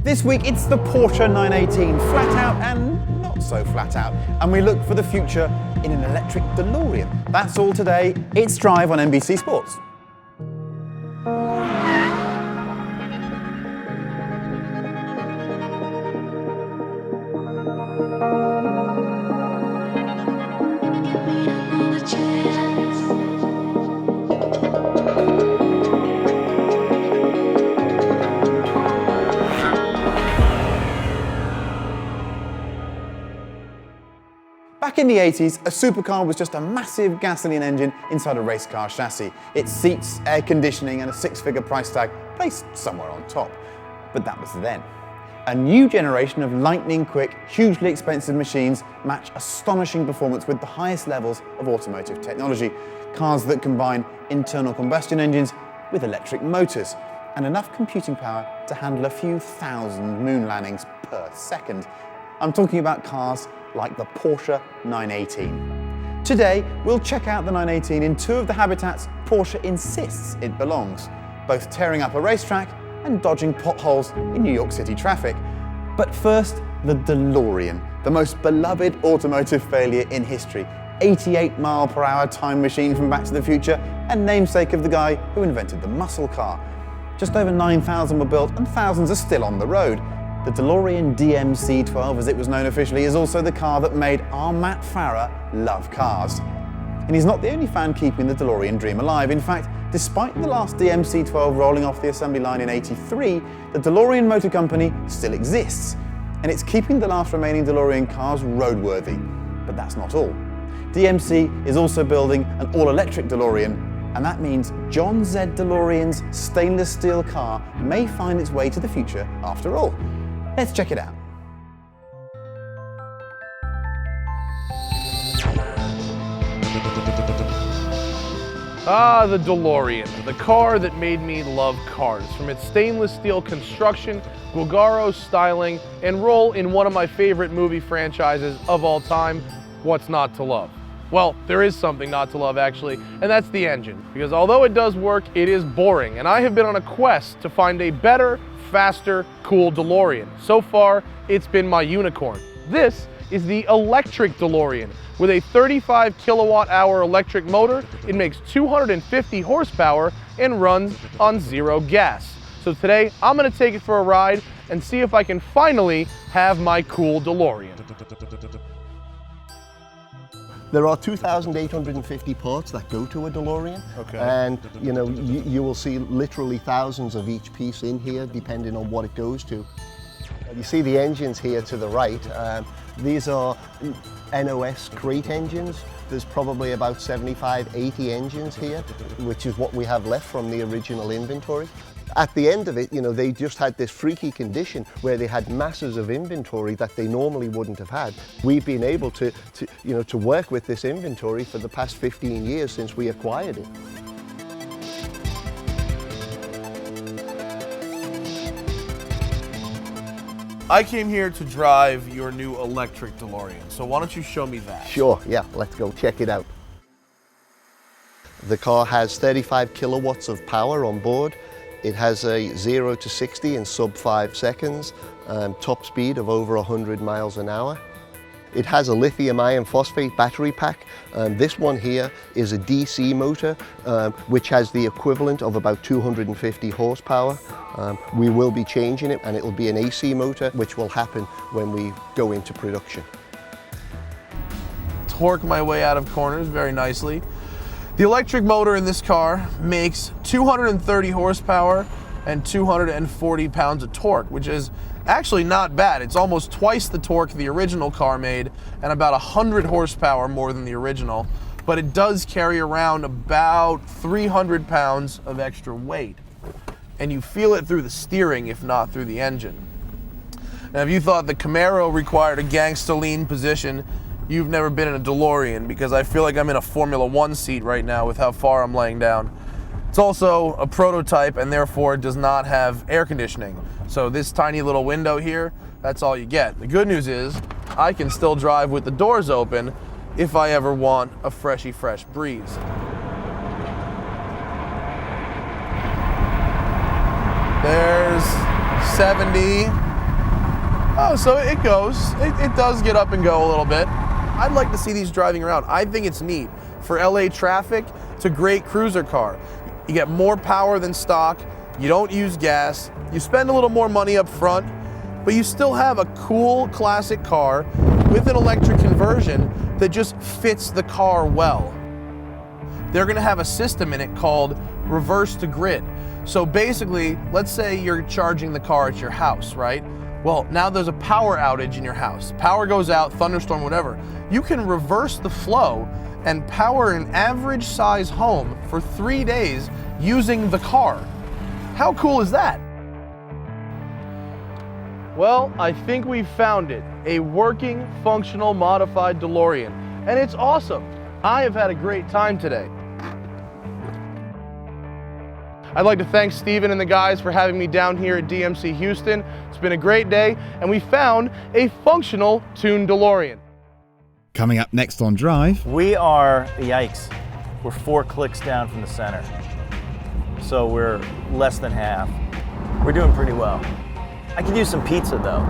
This week it's the Porsche 918, flat out and not so flat out. And we look for the future in an electric DeLorean. That's all today. It's Drive on NBC Sports. Back in the 80s, a supercar was just a massive gasoline engine inside a race car chassis. Its seats, air conditioning and a six-figure price tag placed somewhere on top. But that was then. A new generation of lightning-quick, hugely expensive machines match astonishing performance with the highest levels of automotive technology. Cars that combine internal combustion engines with electric motors and enough computing power to handle a few thousand moon landings per second. I'm talking about cars like the Porsche 918. Today, we'll check out the 918 in two of the habitats Porsche insists it belongs, both tearing up a racetrack and dodging potholes in New York City traffic. But first, the DeLorean, the most beloved automotive failure in history. 88-mile-per-hour time machine from Back to the Future and namesake of the guy who invented the muscle car. Just over 9,000 were built and thousands are still on the road. The DeLorean DMC-12, as it was known officially, is also the car that made our Matt Farah love cars. And he's not the only fan keeping the DeLorean dream alive. In fact, despite the last DMC-12 rolling off the assembly line in '83, the DeLorean Motor Company still exists. And it's keeping the last remaining DeLorean cars roadworthy. But that's not all. DMC is also building an all-electric DeLorean, and that means John Z. DeLorean's stainless steel car may find its way to the future after all. Let's check it out. Ah, the DeLorean, the car that made me love cars. From its stainless steel construction, Guggaro styling, and role in one of my favorite movie franchises of all time, what's not to love? Well, there is something not to love actually, and that's the engine. Because although it does work, it is boring, and I have been on a quest to find a better, faster, cool DeLorean. So far, it's been my unicorn. This is the electric DeLorean. With a 35 kilowatt-hour electric motor, it makes 250 horsepower and runs on zero gas. So today, I'm gonna take it for a ride and see if I can finally have my cool DeLorean. There are 2,850 parts that go to a DeLorean, Okay. and you will see literally thousands of each piece in here, depending on what it goes to. You see the engines here to the right. These are NOS crate engines. There's probably about 75, 80 engines here, which is what we have left from the original inventory. At the end of it, they just had this freaky condition where they had masses of inventory that they normally wouldn't have had. We've been able to work with this inventory for the past 15 years since we acquired it. I came here to drive your new electric DeLorean, so why don't you show me that? Sure, yeah, let's go check it out. The car has 35 kilowatts of power on board. It has a 0 to 60 in sub 5 seconds, top speed of over 100 miles an hour. It has a lithium iron phosphate battery pack. This one here is a DC motor, which has the equivalent of about 250 horsepower. We will be changing it, and it will be an AC motor, which will happen when we go into production. Torque my way out of corners very nicely. The electric motor in this car makes 230 horsepower and 240 pounds of torque, which is actually not bad. It's almost twice the torque the original car made and about 100 horsepower more than the original, but it does carry around about 300 pounds of extra weight. And you feel it through the steering, if not through the engine. Now, if you thought the Camaro required a gangsta lean position, you've never been in a DeLorean, because I feel like I'm in a Formula One seat right now with how far I'm laying down. It's also a prototype and therefore does not have air conditioning. So this tiny little window here, that's all you get. The good news is I can still drive with the doors open if I ever want a freshy fresh breeze. There's 70, Oh, so it goes. It does get up and go a little bit. I'd like to see these driving around. I think it's neat. For LA traffic, it's a great cruiser car. You get more power than stock, you don't use gas, you spend a little more money up front, but you still have a cool classic car with an electric conversion that just fits the car well. They're gonna have a system in it called reverse to grid. So basically, let's say you're charging the car at your house, right? Well, now there's a power outage in your house. Power goes out, thunderstorm, whatever. You can reverse the flow and power an average size home for 3 days using the car. How cool is that? Well, I think we found it. A working, functional, modified DeLorean. And it's awesome. I have had a great time today. I'd like to thank Steven and the guys for having me down here at DMC Houston. It's been a great day, and we found a functional tuned DeLorean. Coming up next on Drive. We are, yikes, we're 4 clicks down from the center. So we're less than half. We're doing pretty well. I could use some pizza though.